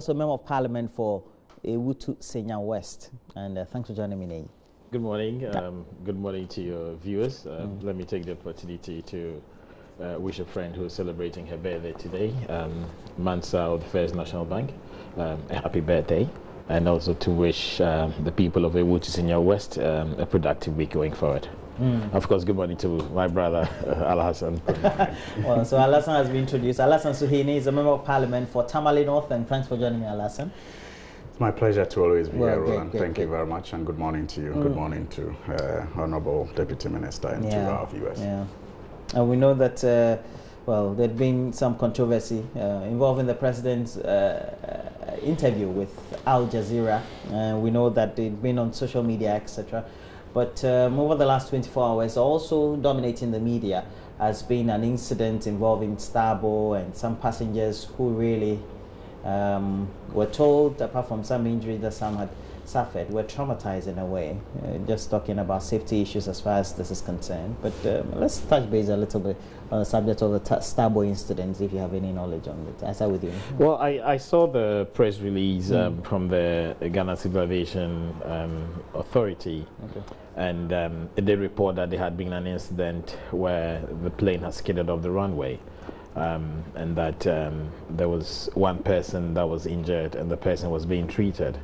also Member of Parliament for Ewutu Senya West. And thanks for joining me, Nei. Good morning. Good morning to your viewers. Let me take the opportunity to wish a friend who's celebrating her birthday today, Mansa of the First National Bank, a happy birthday. And also to wish the people of Ewutu Senya West a productive week going forward. Of course, good morning to my brother, Al-Hassan. Well, so Al-Hassan has been introduced. Al-Hassan Suhini is a Member of Parliament for Tamale North, and thanks for joining me, Al-Hassan. It's my pleasure to always be here, Roland. Great, Thank you very much, and good morning to you. Good morning to Honorable Deputy Minister and to our viewers. Yeah. And we know that, well, there'd been some controversy involving the President's interview with Al Jazeera. We know that it'd been on social media, etc. But over the last 24 hours, also dominating the media has been an incident involving Starbow and some passengers who really were told, apart from some injuries that some had suffered, were traumatized in a way. Just talking about safety issues as far as this is concerned. But let's touch base a little bit on the subject of the Starbow incident, if you have any knowledge on it. I start with you. Well, I saw the press release from the Ghana Civil Aviation Authority. Okay. And it did report that there had been an incident where the plane has skidded off the runway. And that there was one person that was injured and the person was being treated.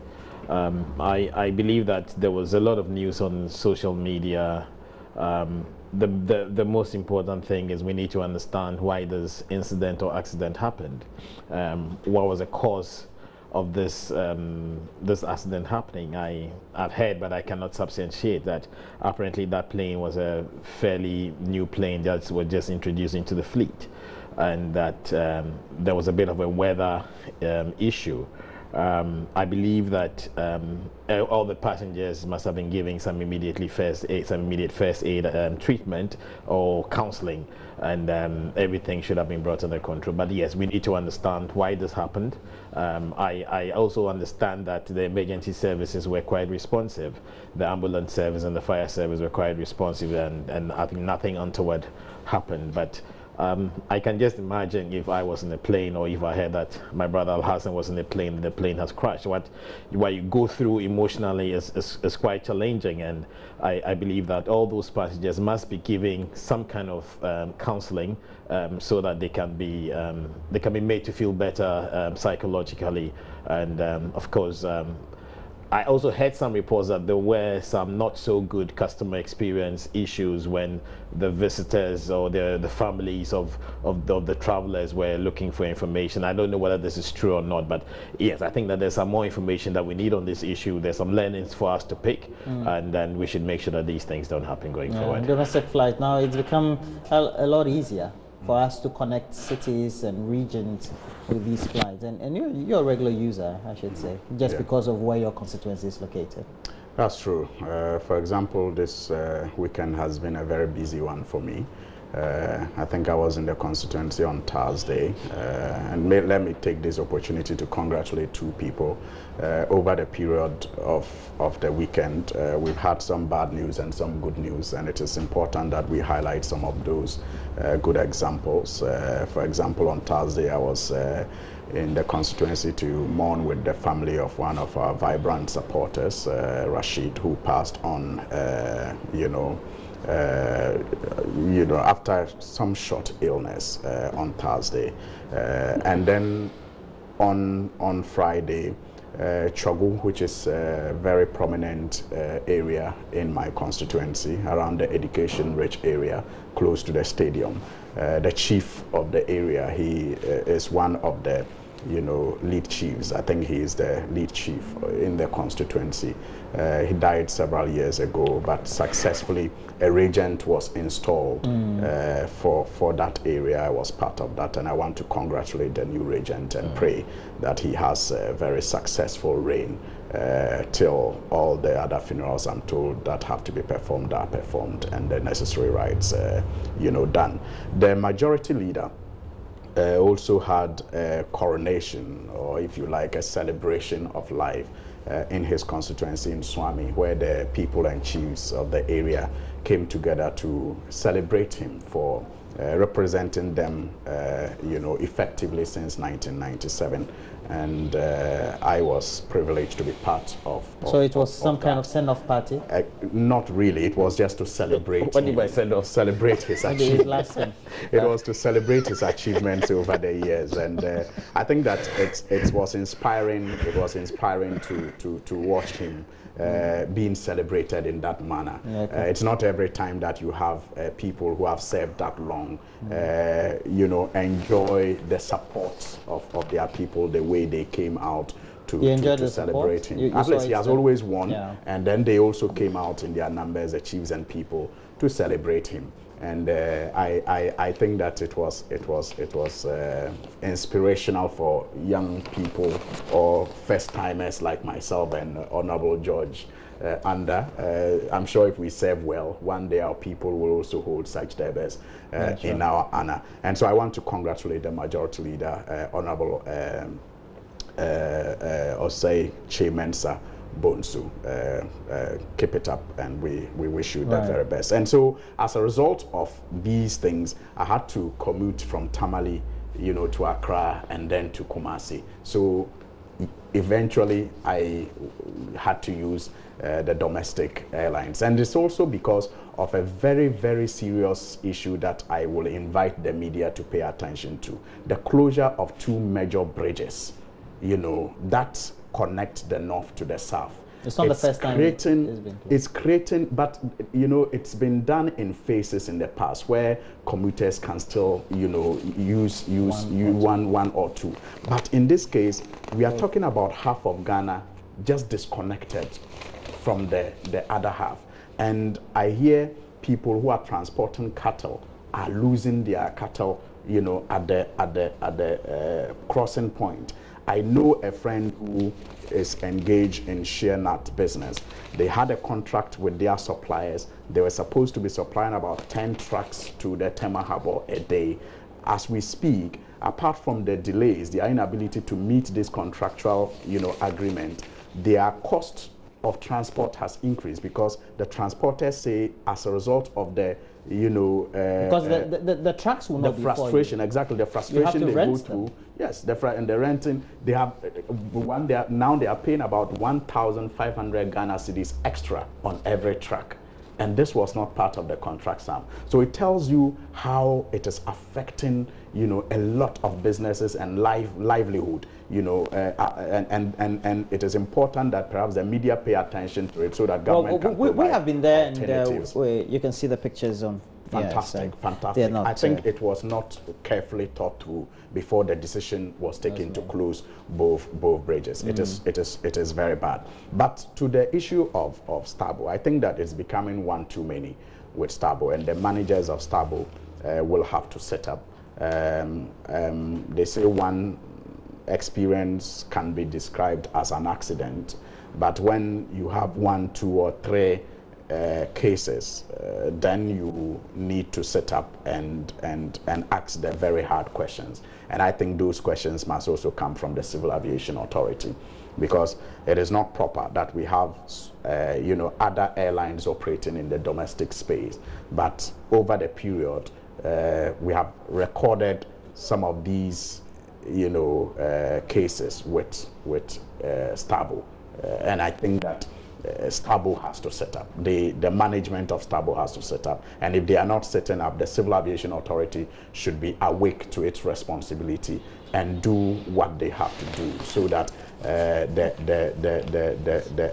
I believe that there was a lot of news on social media. The most important thing is we need to understand why this incident or accident happened. What was the cause of this this accident happening? I've heard, but I cannot substantiate, that apparently that plane was a fairly new plane that was just introduced into the fleet, and that there was a bit of a weather issue. I believe that all the passengers must have been giving some immediate first aid treatment or counseling, and everything should have been brought under control. But yes, we need to understand why this happened. I also understand that the emergency services were quite responsive. The ambulance service and the fire service were quite responsive, and I think nothing untoward happened. But I can just imagine if I was in a plane, or if I heard that my brother Al-Hassan was in a plane and the plane has crashed, what you go through emotionally is quite challenging. And I believe that all those passengers must be giving some kind of counseling so that they can be made to feel better psychologically. And of course, I also heard some reports that there were some not so good customer experience issues when the visitors or the families of the travelers were looking for information. I don't know whether this is true or not, but yes, I think that there's some more information that we need on this issue. There's some learnings for us to pick, and then we should make sure that these things don't happen going forward. Domestic flight, now it's become a lot easier for us to connect cities and regions with these flights. And you're a regular user, I should say, just because of where your constituency is located. That's true. For example, this weekend has been a very busy one for me. I think I was in the constituency on Thursday, and let me take this opportunity to congratulate two people. Over the period of the weekend, we've had some bad news and some good news, and it is important that we highlight some of those good examples. For example, on Thursday, I was in the constituency to mourn with the family of one of our vibrant supporters, Rashid, who passed on, after some short illness on Thursday. And then on Friday, Chogu, which is a very prominent area in my constituency, around the education-rich area, close to the stadium. The chief of the area, he is one of the lead chiefs. I think he is the lead chief in the constituency. He died several years ago, but successfully a regent was installed for that area. I was part of that, and I want to congratulate the new regent and pray that he has a very successful reign till all the other funerals, I'm told, that have to be performed are performed, and the necessary rites done. The majority leader also had a coronation, or if you like, a celebration of life in his constituency in Swami, where the people and chiefs of the area came together to celebrate him for representing them, effectively since 1997. and I was privileged to be part of. So it was some kind of send-off party? Not really. It was just to celebrate. What do you mean by send-off? Celebrate his achievements. It was to celebrate his achievements over the years, and I think that it was inspiring. It was inspiring to watch him being celebrated in that manner. Okay. It's not every time that you have people who have served that long, you know, enjoy the support of their people the way they came out to celebrate him. At least he has always won, and then they also came out in their numbers, the chiefs and people, to celebrate him. And I think that it was inspirational for young people or first timers like myself and Honorable George I'm sure if we serve well, one day our people will also hold such debates in our honor. And so I want to congratulate the Majority Leader, Honorable Osei Chimensa Bonsu. Keep it up, and we wish you the very best. And so as a result of these things, I had to commute from Tamale, you know, to Accra and then to Kumasi. So eventually I had to use the domestic airlines. And it's also because of a very, very serious issue that I will invite the media to pay attention to. The closure of two major bridges, you know, that connect the north to the south. It's not the first time it's creating, but you know, it's been done in phases in the past where commuters can still, you know, use one or two. But in this case, we are talking about half of Ghana just disconnected from the other half. And I hear people who are transporting cattle are losing their cattle, you know, at the crossing point. I know a friend who is engaged in shear nut business. They had a contract with their suppliers. They were supposed to be supplying about 10 trucks to the Tema Harbor a day. As we speak, apart from the delays, their inability to meet this contractual, you know, agreement, their cost of transport has increased because the transporters say, as a result of the, you know, because the trucks will not be frustration, exactly the frustration they go through. Yes, and the renting, they have now they are paying about 1,500 Ghana cedis extra on every truck. And this was not part of the contract, Sam. So it tells you how it is affecting, you know, a lot of businesses and livelihood, you know, and it is important that perhaps the media pay attention to it so that government can provide we have been there, and you can see the pictures on. Fantastic, fantastic. I think it was not carefully thought through before the decision was taken to close both bridges. It is very bad. But to the issue of Starbow, I think that it's becoming one too many with Starbow, and the managers of Starbow will have to set up. They say one experience can be described as an accident, but when you have 1, 2, or 3 cases, then you need to set up and ask the very hard questions. And I think those questions must also come from the Civil Aviation Authority, because it is not proper that we have you know, other airlines operating in the domestic space, but over the period we have recorded some of these, you know, cases with Starbow, and I think that Starbow has to set up. The management of Starbow has to set up. And if they are not setting up, the Civil Aviation Authority should be awake to its responsibility and do what they have to do so that the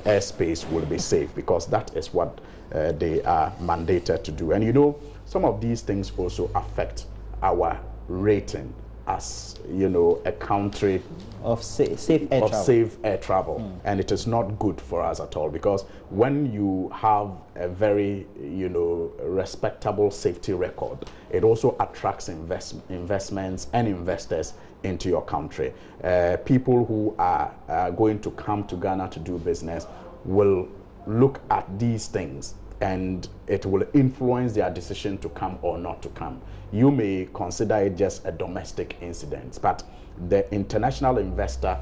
airspace will be safe, because that is what they are mandated to do. And you know, some of these things also affect our rating as, you know, a country of safe air travel. And it is not good for us at all, because when you have a very, you know, respectable safety record, it also attracts investments and investors into your country. People who are going to come to Ghana to do business will look at these things, and it will influence their decision to come or not to come. You may consider it just a domestic incident, but the international investor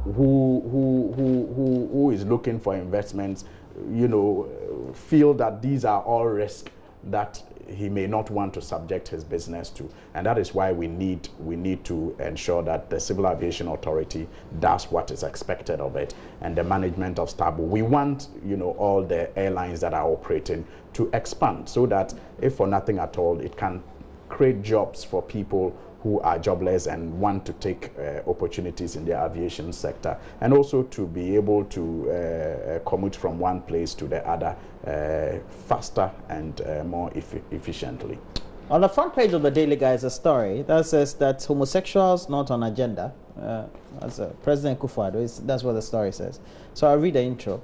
who is looking for investments, you know, feel that these are all risks that he may not want to subject his business to, and that is why we need to ensure that the Civil Aviation Authority does what is expected of it, and the management of Starbow. We want, you know, all the airlines that are operating to expand, so that if for nothing at all, it can create jobs for people who are jobless and want to take opportunities in the aviation sector, and also to be able to commute from one place to the other faster and more efficiently. On the front page of the Daily Guide is a story that says that homosexuals not on agenda. That's President Kufuor. That's what the story says. So I'll read the intro.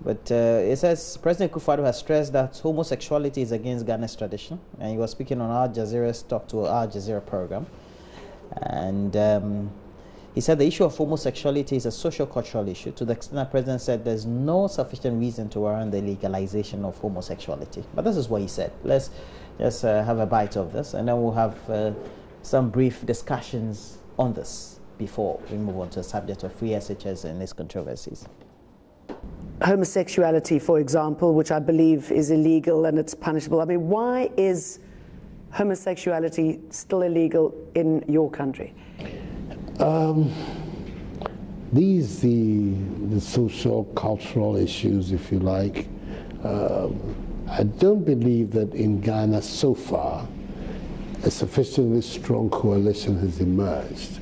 But it says President Kufuor has stressed that homosexuality is against Ghana's tradition, and he was speaking on Al Jazeera's Talk to Al Jazeera program. And he said the issue of homosexuality is a social-cultural issue, to the extent that the President said there's no sufficient reason to warrant the legalization of homosexuality. But this is what he said. Let's just have a bite of this, and then we'll have some brief discussions on this before we move on to the subject of free SHS and its controversies. Homosexuality, for example, which I believe is illegal and it's punishable. I mean, why is homosexuality still illegal in your country? The social, cultural issues, if you like. I don't believe that in Ghana so far a sufficiently strong coalition has emerged,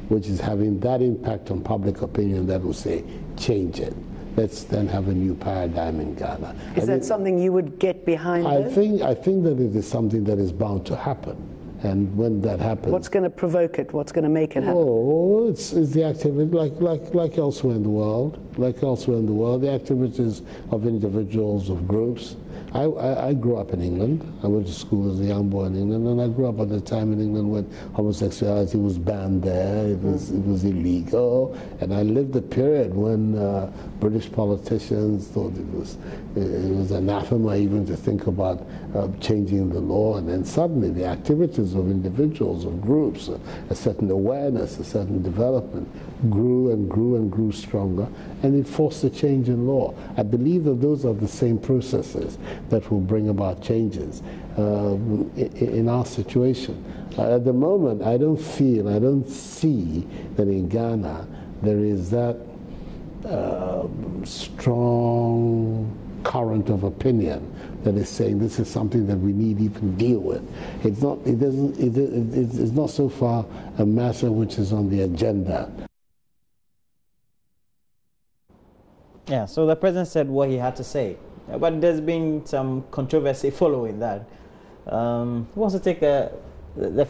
which is having that impact on public opinion that will say, change it. Let's then have a new paradigm in Ghana. Is that something you would get behind? I think that it is something that is bound to happen. And when that happens... What's going to provoke it? What's going to make it happen? Oh, it's the activity, like elsewhere in the world. Like elsewhere in the world, the activities of individuals, of groups. I grew up in England. I went to school as a young boy in England, and I grew up at a time in England when homosexuality was banned there. It was illegal, and I lived a period when British politicians thought it was anathema even to think about changing the law, and then suddenly the activities of individuals, of groups, a certain awareness, a certain development grew and grew and grew stronger, and it forced a change in law. I believe that those are the same processes that will bring about changes in our situation. At the moment, I don't see that in Ghana there is that strong current of opinion that is saying this is something that we need to even deal with. It's not so far a matter which is on the agenda. Yeah, so the President said what he had to say. But there's been some controversy following that. Who wants to take the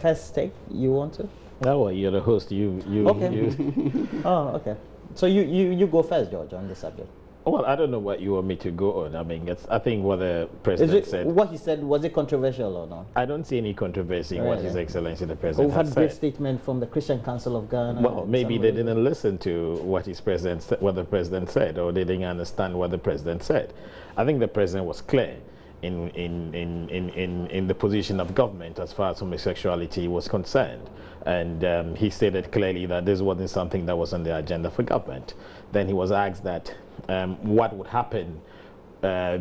first take? You want to? No, you're the host. Okay. Oh, okay. So you go first, George, on the subject. Well, I don't know what you want me to go on. I mean, I think what the President said. What he said, was it controversial or not? I don't see any controversy in what His Excellency the President has said. We've had great statement from the Christian Council of Ghana. Well, maybe they didn't listen to what the President said, or they didn't understand what the President said. I think the President was clear in the position of government as far as homosexuality was concerned. And he stated clearly that this wasn't something that was on the agenda for government. Then he was asked that what would happen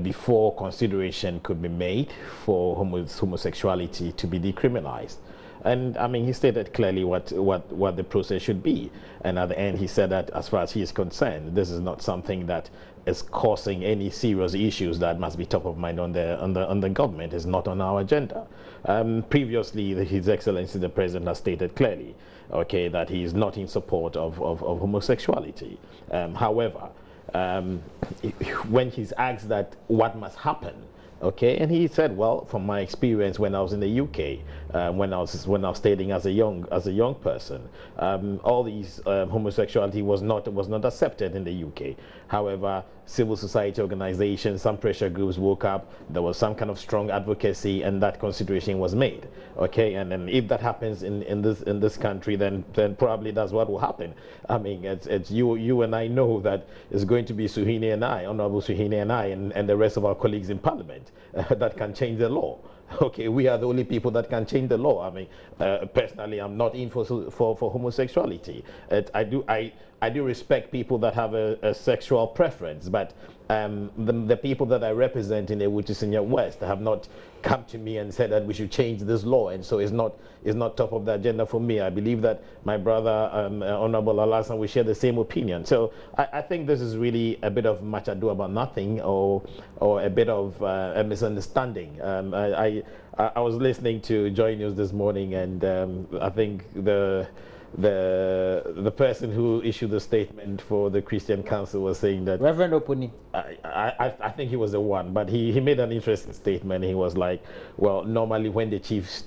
before consideration could be made for homosexuality to be decriminalized. And I mean, he stated clearly what the process should be. And at the end, he said that as far as he is concerned, this is not something that is causing any serious issues that must be top of mind on the government. It's not on our agenda. Previously, His Excellency the President has stated clearly, okay, that he is not in support of homosexuality. However, when he's asked that what must happen, okay, and he said, well, from my experience when I was in the UK, when I was studying as a young person, all these homosexuality was not accepted in the UK. However, civil society organizations, some pressure groups woke up. There was some kind of strong advocacy, and that consideration was made. Okay, and then if that happens in this country, then probably that's what will happen. I mean, it's you and I know that it's going to be Suhini and I, Honorable Suhini and I, and the rest of our colleagues in Parliament that can change the law. okay, we are the only people that can change the law. I mean, personally, I'm not in for homosexuality. I do respect people that have a sexual preference, but the people that I represent in the Wuchisinya West have not come to me and said that we should change this law, and so it's not top of the agenda for me. I believe that my brother, Honorable Alasan, we share the same opinion. So I think this is really a bit of much ado about nothing, or a bit of a misunderstanding. I was listening to JoyNews this morning, and I think the person who issued the statement for the Christian Council was saying that Reverend Opuni. I think he was the one, but he made an interesting statement. He was like, well, normally when the chiefs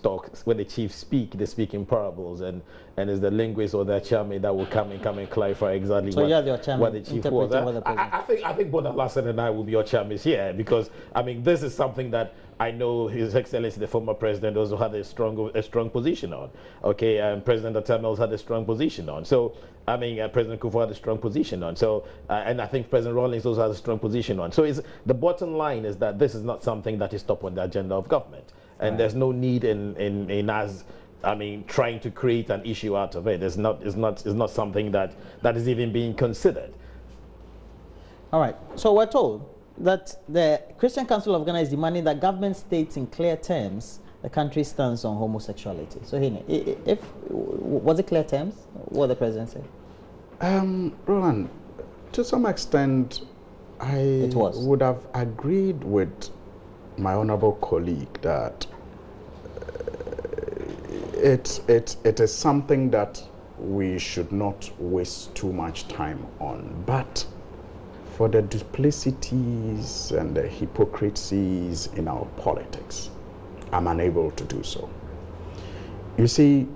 speak, they speak in parables, and it's the linguist or the chairman that will come and clarify exactly what the chief was. I think both Alasan and I will be your chairmen here, because I mean, this is something that I know His Excellency, the former president, also had a strong position on. Okay, President Atami also had a strong position on. So, I mean, President Kufuor had a strong position on. So, and I think President Rawlings also has a strong position on. So, the bottom line is that this is not something that is top on the agenda of government, and there's no need in us, I mean, trying to create an issue out of it. It's not something that is even being considered. All right. So we're told that the Christian Council of Ghana is demanding that government states in clear terms the country's stance on homosexuality. So, was it clear terms? What the president said? Roland, to some extent, I would have agreed with my honorable colleague that it is something that we should not waste too much time on. But for the duplicities and the hypocrisies in our politics, I'm unable to do so. You see,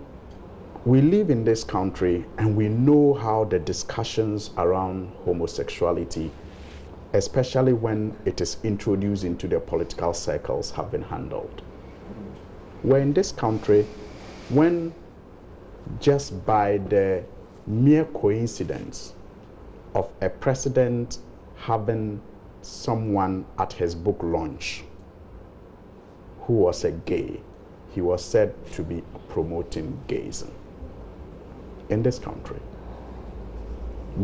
we live in this country and we know how the discussions around homosexuality, especially when it is introduced into the political circles, have been handled. We're in this country when, just by the mere coincidence of a president having someone at his book launch who was a gay, he was said to be promoting gayism in this country.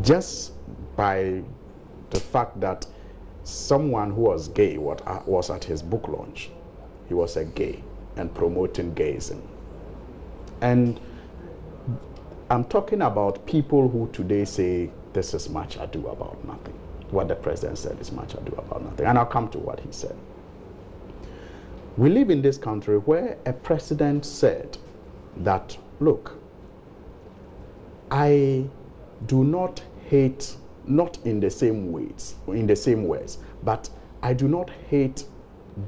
Just by the fact that someone who was gay was at his book launch, he was a gay and promoting gayism. And I'm talking about people who today say this is much ado about nothing. What the president said is much ado about nothing. And I'll come to what he said. We live in this country where a president said that, look, I do not hate, not in the same words, but I do not hate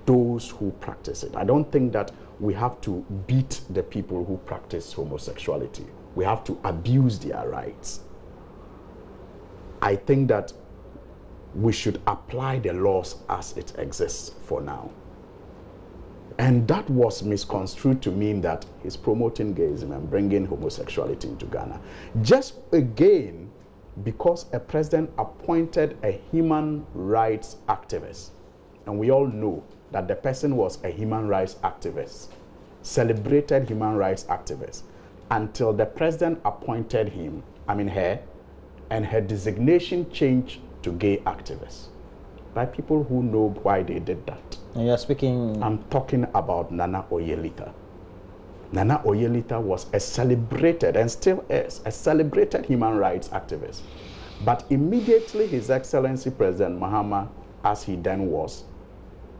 those who practice it. I don't think that we have to beat the people who practice homosexuality. We have to abuse their rights. I think that we should apply the laws as it exists for now. And that was misconstrued to mean that he's promoting gayism and bringing homosexuality into Ghana. Just again, because a president appointed a human rights activist, and we all know that the person was a human rights activist, celebrated human rights activist, until the president appointed him, her, and her designation changed to gay activist, by people who know why they did that. And you're speaking... I'm talking about Nana Oyelita. Nana Oyelita was a celebrated, and still is, a celebrated human rights activist. But immediately His Excellency President Mahama, as he then was,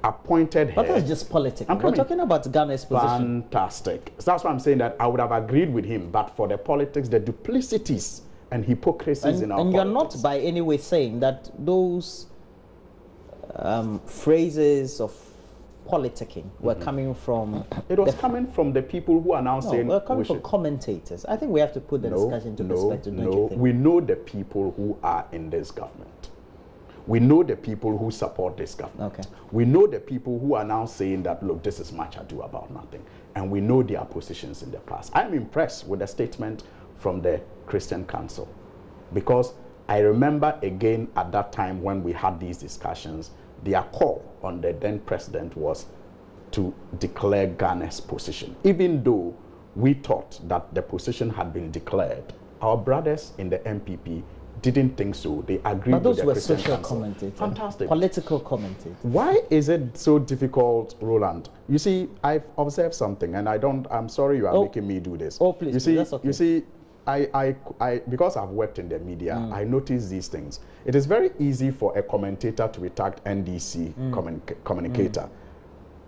appointed her... But that's just politics. We're talking about Ghana's position. Fantastic. So that's why I'm saying that I would have agreed with him, but for the politics, the duplicities and hypocrisies in our politics. And you're not by any way saying that those phrases of politicking were coming from... It was coming from the people who are now saying... No, we're coming from commentators. I think we have to put the discussion into perspective, don't you think? We know the people who are in this government. We know the people who support this government. Okay. We know the people who are now saying that, look, this is much ado about nothing. And we know their positions in the past. I'm impressed with the statement from the Christian Council, because I remember again at that time when we had these discussions, their call on the then president was to declare Ghana's position, even though we thought that the position had been declared. Our brothers in the MPP didn't think so. They agreed but those with the were Christian social Council. commentators. Fantastic. Political commentators. Why is it so difficult, Roland? You see, I've observed something, and I'm sorry you are making me do this. Oh, please, you see, that's okay. You see, because I've worked in the media, I notice these things. It is very easy for a commentator to be tagged NDC communicator.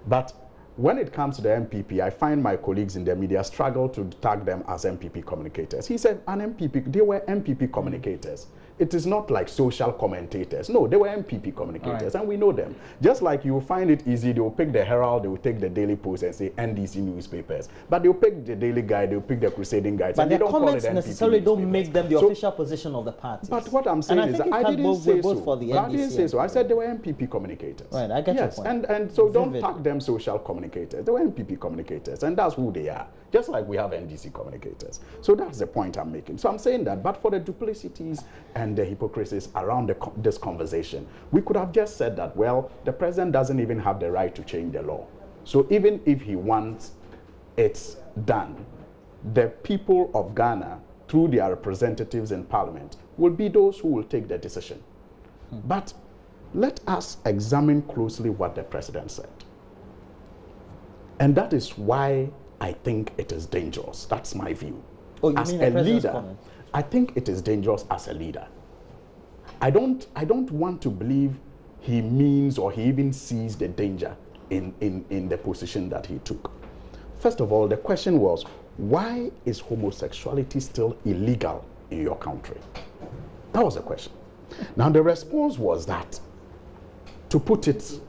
But when it comes to the MPP, I find my colleagues in the media struggle to tag them as MPP communicators. He said, they were MPP communicators. It is not like social commentators. No, they were MPP communicators, and we know them. Just like you find it easy, they will pick the Herald, they will take the Daily Post and say NDC newspapers. But they'll pick the Daily Guide, they'll pick the Crusading Guides. But and their they don't comments call it necessarily NPP don't make them the official position of the party. But what I'm saying is that I didn't say so. I didn't say so. I said they were MPP communicators. Right, I get your point. And so don't tag them social communicators. They were MPP communicators, and that's who they are. Just like we have NDC communicators. So that's the point I'm making. So I'm saying that, but for the duplicities and the hypocrisies around this conversation, we could have just said that, well, the president doesn't even have the right to change the law. So even if he wants it done, the people of Ghana, through their representatives in parliament, will be those who will take the decision. But let us examine closely what the president said. And that is why I think it is dangerous. That's my view. Oh, you as mean a the leader, comment? I think it is dangerous as a leader. I don't want to believe he means or he even sees the danger in the position that he took. First of all, the question was, why is homosexuality still illegal in your country? That was the question. Now, the response was that, to put it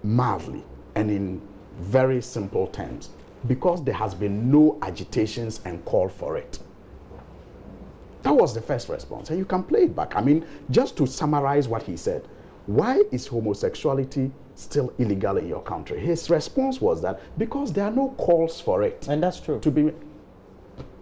mildly and in very simple terms, because there has been no agitations and call for it. That was the first response, and you can play it back. I mean, just to summarize what he said, why is homosexuality still illegal in your country? His response was that because there are no calls for it. And that's true.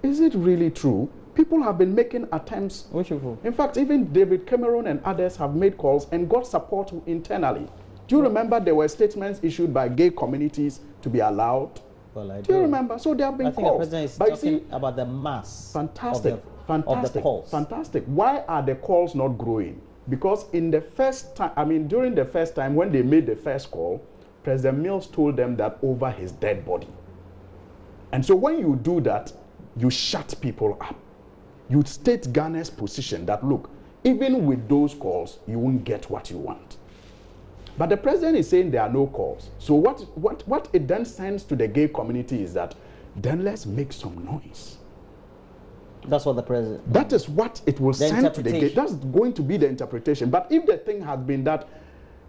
Is it really true? People have been making attempts. Which people? In fact, even David Cameron and others have made calls and got support internally. Do you remember there were statements issued by gay communities to be allowed? Well, I do you remember? So there have been calls. I think the president is talking about the mass. Fantastic. Of the calls. Fantastic. Why are the calls not growing? Because in the first time, during the first time when they made the first call, President Mills told them that over his dead body. And so when you do that, you shut people up. You state Ghana's position that, look, even with those calls, you won't get what you want. But the president is saying there are no calls. So what it then sends to the gay community is that, then let's make some noise. That's what the president... That is what it will send to the gay. That's going to be the interpretation. But if the thing has been that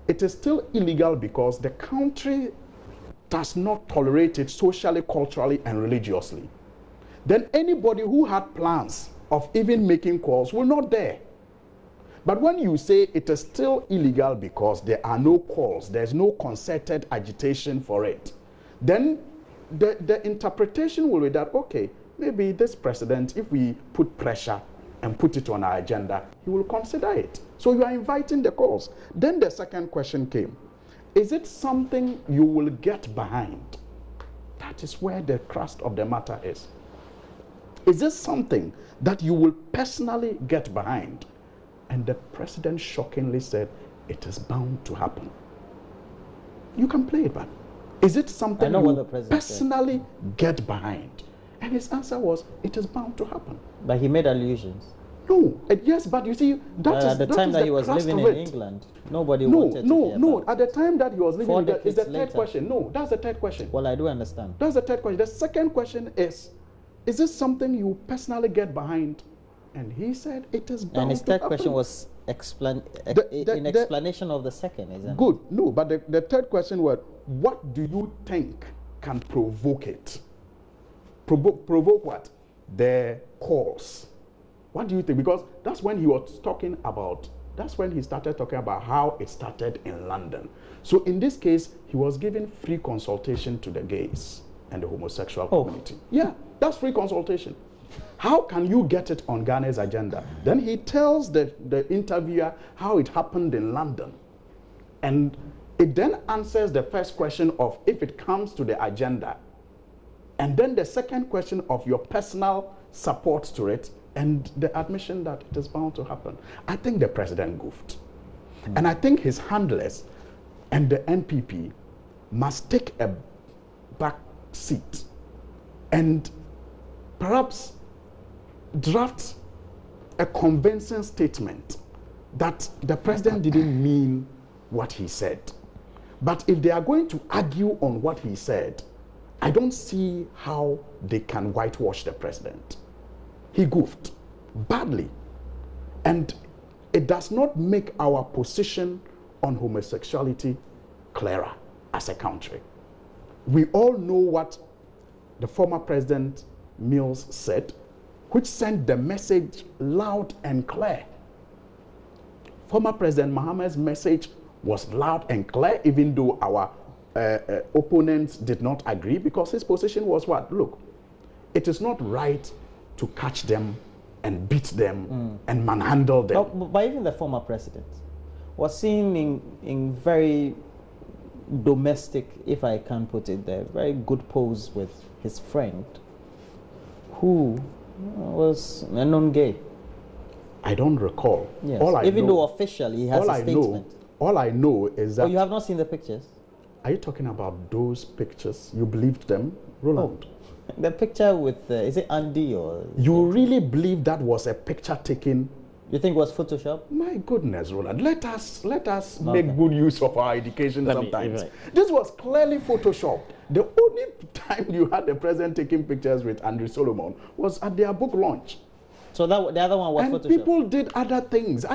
it is still illegal because the country does not tolerate it socially, culturally, and religiously, then anybody who had plans of even making calls will not dare. But when you say it is still illegal because there are no calls, there's no concerted agitation for it, then the interpretation will be that, okay, maybe this president, if we put pressure and put it on our agenda, he will consider it. So you are inviting the calls. Then the second question came. Is it something you will get behind? That is where the crust of the matter is. Is this something that you will personally get behind? And the president shockingly said, it is bound to happen. You can play it back. Is it something you personally get behind? And his answer was, it is bound to happen. But he made allusions. No, yes, but you see, at the time that he was living in England, nobody wanted to hear about at the time that he was living in England, is the third question. No, that's the third question. Well, I do understand. That's the third question. The second question is this something you personally get behind? And he said, it is bound to happen. And his third question was in explanation of the second, isn't it? Good. No, but the third question was, what do you think can provoke it? Provoke what? The calls. What do you think? Because that's when he was talking about, that's when he started talking about how it started in London. So in this case, he was giving free consultation to the gays and the homosexual community. Yeah, that's free consultation. How can you get it on Ghana's agenda? Then he tells the interviewer how it happened in London. And It then answers the first question of if it comes to the agenda, and then the second question of your personal support to it, and the admission that it is bound to happen. I think the president goofed. And I think his handlers and the NPP must take a back seat and perhaps draft a convincing statement that the president didn't mean what he said. But if they are going to argue on what he said, I don't see how they can whitewash the president. He goofed badly. And it does not make our position on homosexuality clearer as a country. We all know what the former President Mills said, which sent the message loud and clear. Former President Mohammed's message was loud and clear, even though our opponents did not agree, because his position was what? Look, it is not right to catch them and beat them and manhandle them. Oh, but even the former president was seen in very domestic, if I can put it there, very good pose with his friend, who was a non-gay. I don't recall. Yes. Even though officially he has a statement. All I know is that... Oh, you have not seen the pictures? Are you talking about those pictures? You believed them, Roland? Oh. The picture with, is it Andy or... You really believe that was a picture taken? You think it was Photoshop? My goodness, Roland. Let us make good use of our education sometimes. This was clearly Photoshopped. The only time you had the president taking pictures with Andrew Solomon was at their book launch. So the other one was Photoshop. People did other things.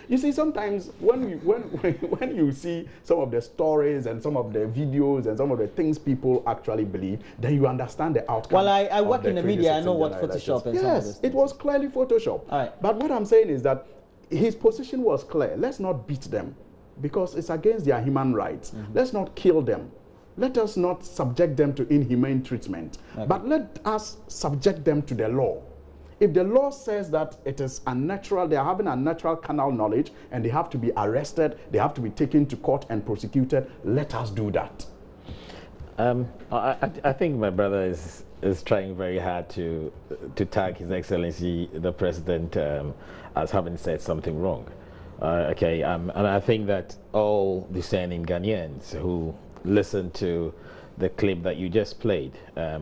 You see, sometimes when you see some of the stories and some of the videos and some of the things people actually believe, then you understand the outcome. Well, I work in the media. I know what Photoshop is. Yes, it was clearly Photoshop. All right. But what I'm saying is that his position was clear. Let's not beat them because it's against their human rights. Let's not kill them. Let us not subject them to inhumane treatment. Okay. But let us subject them to the law. If the law says that it is unnatural, they are having unnatural carnal knowledge, and they have to be arrested, they have to be taken to court and prosecuted, let us do that. I think my brother is trying very hard to tag His Excellency the President as having said something wrong. And I think that all discerning Ghanaians who listen to the clip that you just played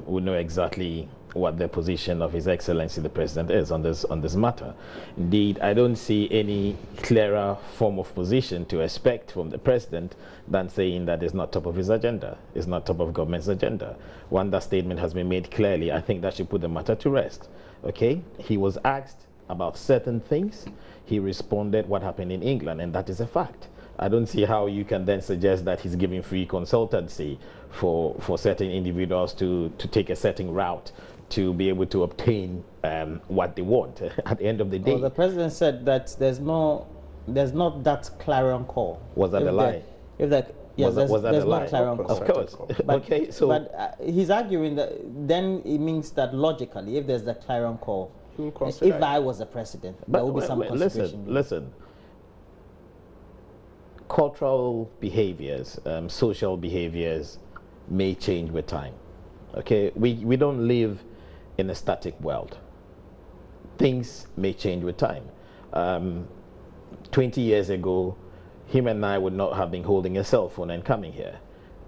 will know exactly what the position of His Excellency the President is on this matter. Indeed, I don't see any clearer form of position to expect from the President than saying that it's not top of his agenda, it's not top of government's agenda. When that statement has been made clearly, I think that should put the matter to rest. Okay, he was asked about certain things, he responded what happened in England, and that is a fact. I don't see how you can then suggest that he's giving free consultancy for certain individuals to take a certain route to be able to obtain what they want at the end of the day. Well, the president said that there's not that clarion call. Was that a lie? There's no clarion call. Of course. But, but he's arguing that then it means that logically, if there's the clarion call, if I was the president, there will be some consideration. Listen. Cultural behaviors, social behaviors may change with time. Okay, we don't live in a static world. Things may change with time. 20 years ago, him and I would not have been holding a cell phone and coming here.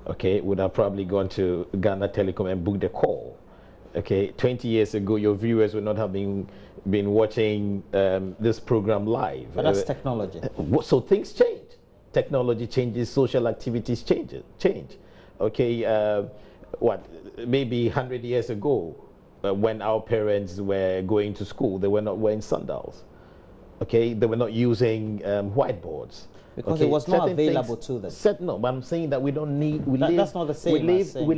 Okay, would have probably gone to Ghana Telecom and booked a call. Okay, 20 years ago, your viewers would not have been watching this program live. But that's technology. So things change. Technology changes, social activities change. Okay, maybe 100 years ago, when our parents were going to school, they were not wearing sandals. Okay, they were not using whiteboards. Because it was not available to them. No, but I'm saying that we don't need. That's not the same. We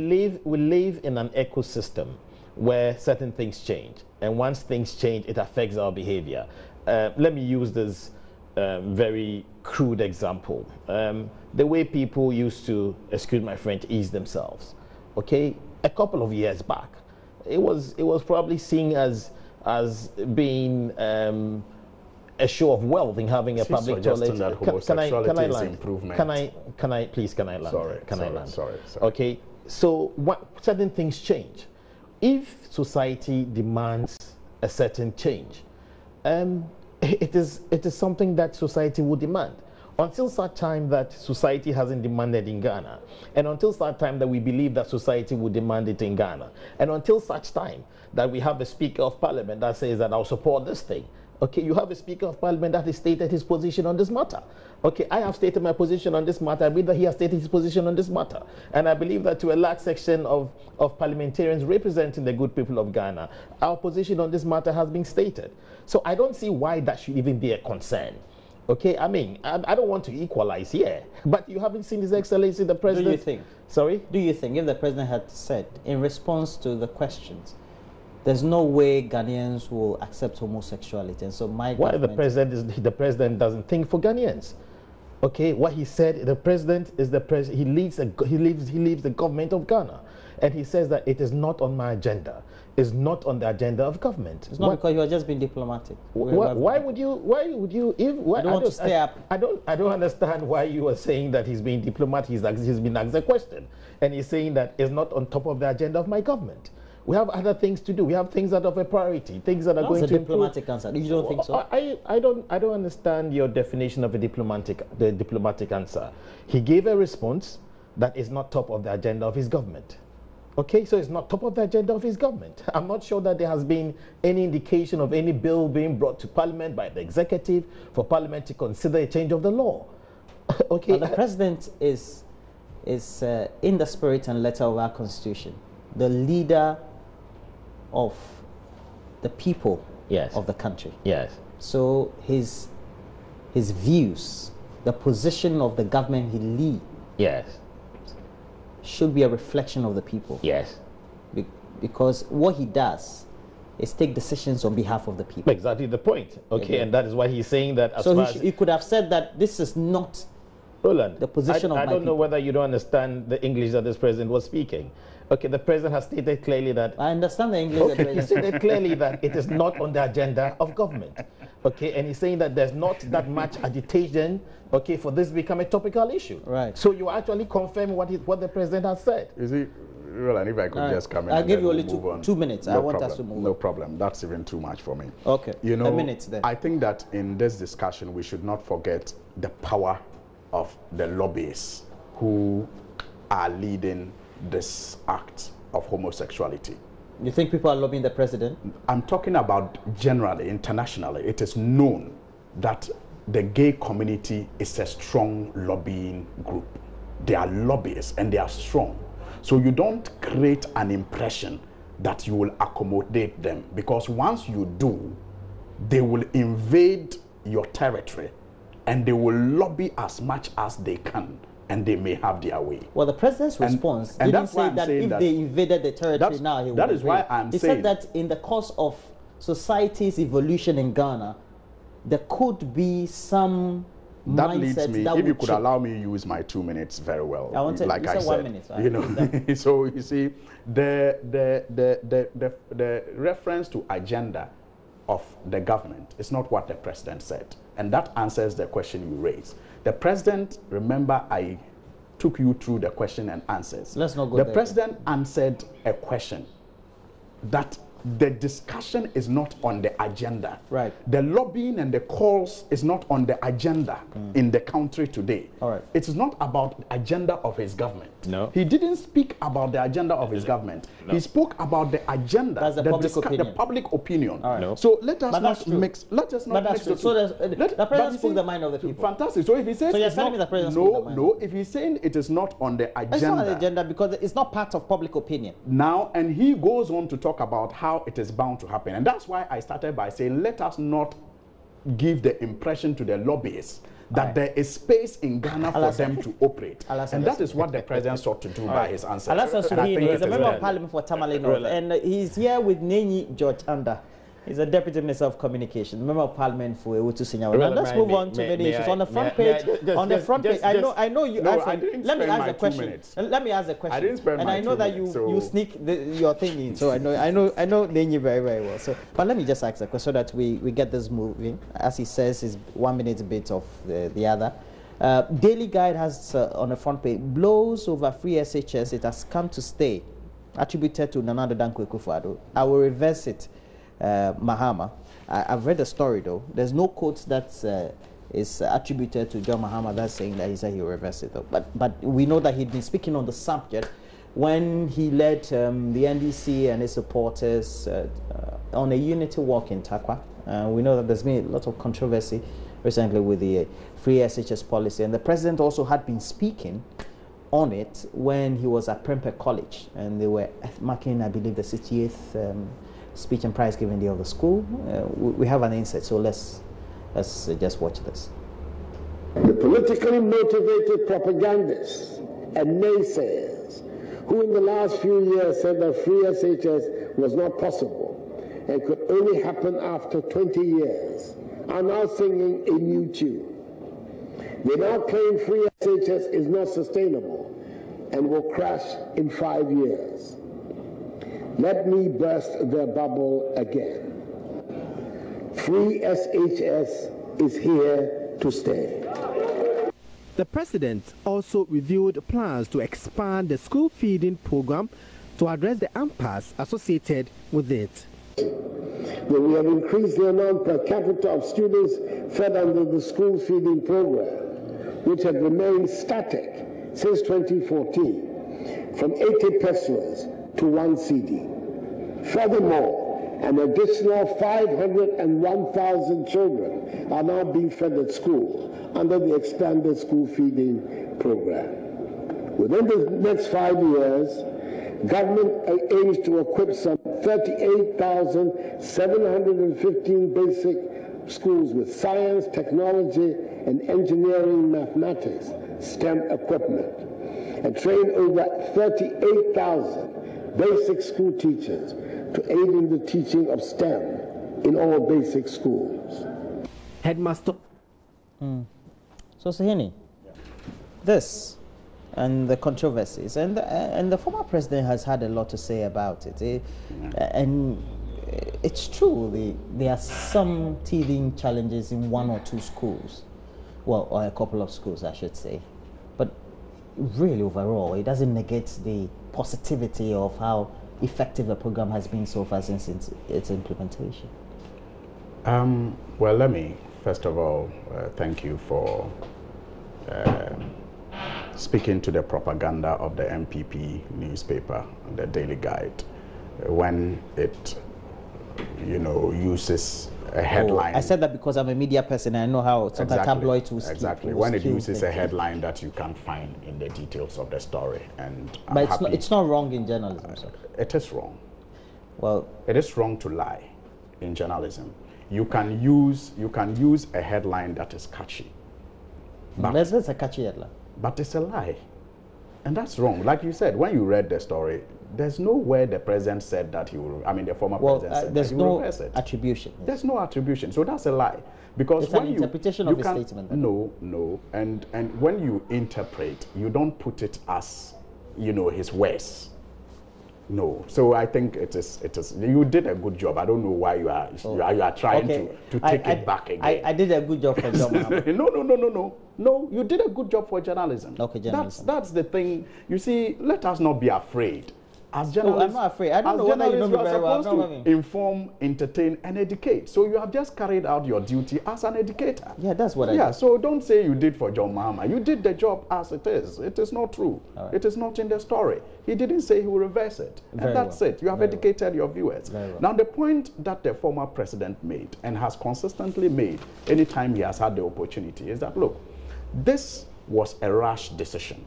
live in an ecosystem where certain things change, and once things change, it affects our behavior. Let me use this very crude example. The way people used to, excuse my French, ease themselves. Okay, a couple of years back, it was probably seen as being a show of wealth in having a public toilet. That homosexuality can I is land? improvement. Can I please can I land? Sorry. Okay, so certain things change. If society demands a certain change, it is something that society will demand. Until such time that society hasn't demanded in Ghana, and until such time that we believe that society will demand it in Ghana, and until such time that we have a Speaker of Parliament that says that I'll support this thing. Okay, you have a Speaker of Parliament that has stated his position on this matter. Okay, I have stated my position on this matter. I believe that he has stated his position on this matter. And I believe that to a large section of parliamentarians representing the good people of Ghana, our position on this matter has been stated. So I don't see why that should even be a concern. Okay, I mean, I don't want to equalize here, but you haven't seen His Excellency the President. Do you think? Sorry? Do you think if the President had said, in response to the questions, there's no way Ghanaians will accept homosexuality, and so my why the President doesn't think for Ghanaians? Okay, what he said, the President is the President. He leads the government of Ghana, and he says that it is not on my agenda. It's not on the agenda of government. It's not because you are just being diplomatic. Why would you? If I don't want to stay up. I don't understand why you are saying that he's being diplomatic. He's been asked a question, and he's saying that it's not on top of the agenda of my government. We have other things to do. We have things that are of a priority, things that are going to improve. That's a diplomatic answer. You don't think so? I don't understand your definition of the diplomatic answer. He gave a response that is not top of the agenda of his government. Okay, so it's not top of the agenda of his government. I'm not sure that there has been any indication of any bill being brought to Parliament by the executive for Parliament to consider a change of the law. Okay, the President is in the spirit and letter of our Constitution, the leader of the people of the country. Yes. So his views, the position of the government he leads, should be a reflection of the people. Yes. Because what he does is take decisions on behalf of the people. Exactly the point. Okay, and that is why he's saying that. As so he could have said that this is not the position of my people. I don't know whether you don't understand the English that this president was speaking. Okay, the president has stated clearly that... I understand the English. Okay, he stated clearly that it is not on the agenda of government. Okay, and he's saying that there's not that much agitation, okay, for this to become a topical issue. Right. So you actually confirm what the president has said. You see, Roland, if I could just come in. I'll give you only 2 minutes. No I want problem. us to move on. No problem. That's even too much for me. Okay, you know, a minute then. I think that in this discussion, we should not forget the power of the lobbyists who are leading this act of homosexuality. You think people are lobbying the president? I'm talking about generally, internationally. It is known that the gay community is a strong lobbying group. They are lobbyists and they are strong. So you don't create an impression that you will accommodate them, because once you do, they will invade your territory and they will lobby as much as they can, and they may have their way. Well, the president's response didn't say that if they invaded the territory now, he would. That is why I'm saying. He said that in the course of society's evolution in Ghana, there could be some that mindset leads me, that if you could change. allow me to use my 2 minutes very well. I want to, like I said, 1 minute. You know, so you see, the reference to agenda of the government is not what the president said. And that answers the question you raised. The president, remember, I took you through the question and answers. Let's not go there. there. The president answered a question that the discussion is not on the agenda. Right. The lobbying and the calls is not on the agenda in the country today. All right. It is not about the agenda of his government. No. He didn't speak about the agenda of his government. No. He spoke about the agenda. That's the public opinion. All right. No. So let us not mix. Let us not mix. So the president spoke the mind of the people. Fantastic. So if he says, so you're telling me the president spoke the mind. No. If he's saying it is not on the agenda, it's not on the agenda because it's not part of public opinion. Now, and he goes on to talk about how it is bound to happen, and that's why I started by saying, let us not give the impression to the lobbyists that there is space in Ghana for them to operate. And that is what the president sought to do by his answer. Alassane Suhuyini is a member of parliament for Tamale North, and he's here with Nenyi George Anda. He's a deputy minister of communication, member of parliament for Ewutu Senior. Now let's move on to the issues on the front page. On the front page, I know you. No, let me ask a question. Let me ask a question. I didn't spend and my I know that you sneak your thing in, so I know Nenyi very well. So, but let me just ask a question so that we get this moving. As he says, is 1 minute bit of the other. Daily Guide has on the front page, blows over free SHS. It has come to stay, attributed to Nana Addo Dankwa Akufo-Addo. I will reverse it. Mahama. I've read the story though. There's no quote that is attributed to John Mahama that's saying that he said he will reverse it though. But we know that he'd been speaking on the subject when he led the NDC and his supporters on a unity walk in Takwa. We know that there's been a lot of controversy recently with the free SHS policy, and the president also had been speaking on it when he was at Prempeh College, and they were marking, I believe, the 60th speech and prize giving day of the school. We have an insight, so let's just watch this. The politically motivated propagandists and naysayers who in the last few years said that free SHS was not possible and could only happen after 20 years are now singing a new tune. They now claim free SHS is not sustainable and will crash in 5 years. Let me burst their bubble again. Free SHS is here to stay. The president also revealed plans to expand the school feeding program to address the impasse associated with it. We have increased the amount per capita of students fed under the school feeding program, which had remained static since 2014, from 80 pesos to 1 CD. Furthermore, an additional 501,000 children are now being fed at school under the expanded school feeding program. Within the next 5 years, government aims to equip some 38,715 basic schools with science, technology, and engineering, mathematics, STEM equipment, and train over 38,000 basic school teachers to aid in the teaching of STEM in all basic schools. Headmaster. So, Sahini, this and the controversies, and the former president has had a lot to say about it. And it's true, there are some teething challenges in 1 or 2 schools, well, or a couple of schools, I should say. But really, overall, it doesn't negate the positivity of how effective the program has been so far since its implementation. Well, let me first of all thank you for speaking to the propaganda of the MPP newspaper, the Daily Guide, when it, uses a headline. I said that because I'm a media person and I know how sometimes tabloids will speak. Exactly. When it uses a headline that you can't find in the details of the story, and but it's not wrong in journalism, sir. It is wrong. Well, it is wrong to lie in journalism. You can use a headline that is catchy. That's a catchy headline. But it's a lie. And that's wrong. Like you said, when you read the story, there's nowhere the president said that he will, the former president said that he will reverse it. Attribution. Yes. There's no attribution. So that's a lie. Because it's when an interpretation of his statement. Then. No. And when you interpret, you don't put it as, his words. No. So I think it is. You did a good job. I don't know why you are trying to take it back again. I did a good job for John Mahama. No, you did a good job for journalism. Okay, journalism. That's the thing. You see, let us not be afraid. As journalists, I'm not afraid. I don't know whether you know me very well. You are supposed to inform, entertain, and educate. So you have just carried out your duty as an educator. Yeah, that's what I did. Yeah, so don't say you did for John Mahama. You did the job as it is. It is not true. Right. It is not in the story. He didn't say he will reverse it. And that's it. You have educated your viewers. Now, the point that the former president made and has consistently made anytime he has had the opportunity is that, look, this was a rash decision.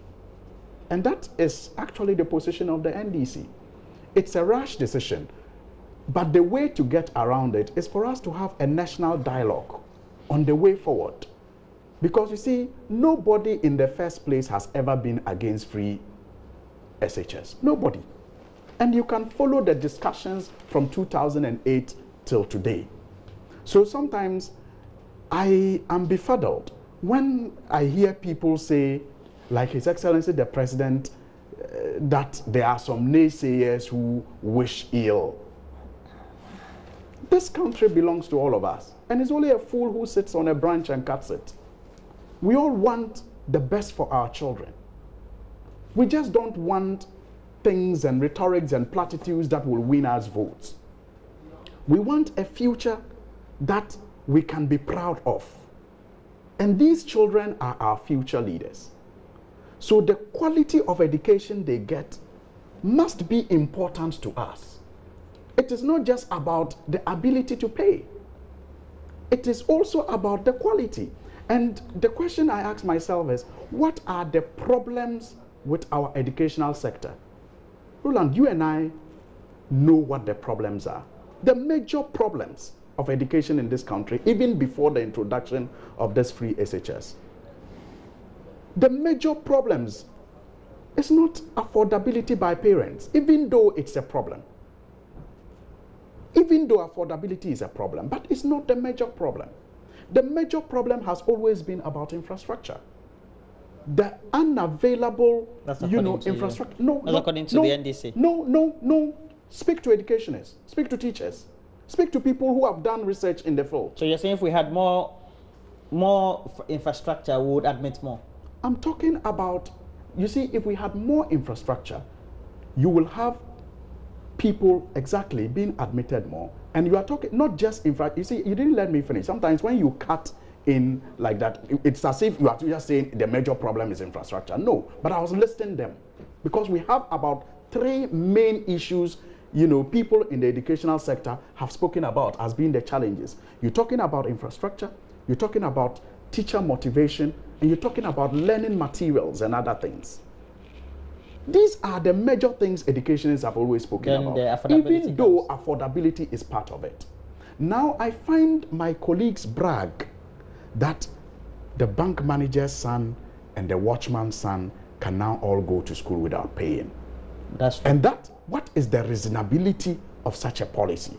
And that is actually the position of the NDC. It's a rash decision, but the way to get around it is for us to have a national dialogue on the way forward. Because you see, nobody in the first place has ever been against free SHS. Nobody. And you can follow the discussions from 2008 till today. So sometimes I am befuddled when I hear people say, like His Excellency the President, that there are some naysayers who wish ill. This country belongs to all of us, and it's only a fool who sits on a branch and cuts it. We all want the best for our children. We just don't want things and rhetorics and platitudes that will win us votes. We want a future that we can be proud of. And these children are our future leaders. So the quality of education they get must be important to us. It is not just about the ability to pay. It is also about the quality. And the question I ask myself is, what are the problems with our educational sector? Roland, you and I know what the problems are. The major problems of education in this country, even before the introduction of this free SHS. The major problems is not affordability by parents, even though it's a problem. Even though affordability is a problem, but it's not the major problem. The major problem has always been about infrastructure. The unavailable, infrastructure. That's according to the NDC. No. Speak to educationists, speak to teachers, speak to people who have done research in the field. So you're saying if we had more infrastructure, we would admit more? I'm talking about, you see, if we had more infrastructure, you will have people exactly being admitted more. And you are talking not just you see, you didn't let me finish. Sometimes when you cut in like that, it's as if you are just saying the major problem is infrastructure. No, but I was listing them because we have about 3 main issues, people in the educational sector have spoken about as being the challenges. You're talking about infrastructure, you're talking about teacher motivation, and you're talking about learning materials and other things. These are the major things educationists have always spoken about, even though affordability is part of it. Now I find my colleagues brag that the bank manager's son and the watchman's son can now all go to school without paying. That's true. And what is the reasonability of such a policy?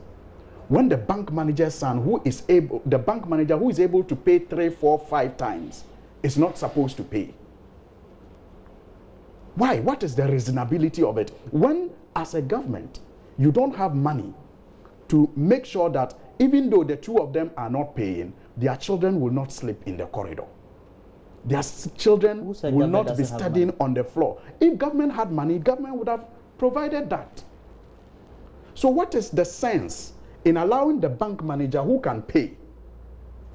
When the bank manager's son the bank manager who is able to pay 3, 4, 5 times is not supposed to pay. Why? What is the reasonability of it? When, as a government, you don't have money to make sure that even though the 2 of them are not paying, their children will not sleep in the corridor. Their children will not be studying on the floor. If government had money, government would have provided that. So what is the sense in allowing the bank manager who can pay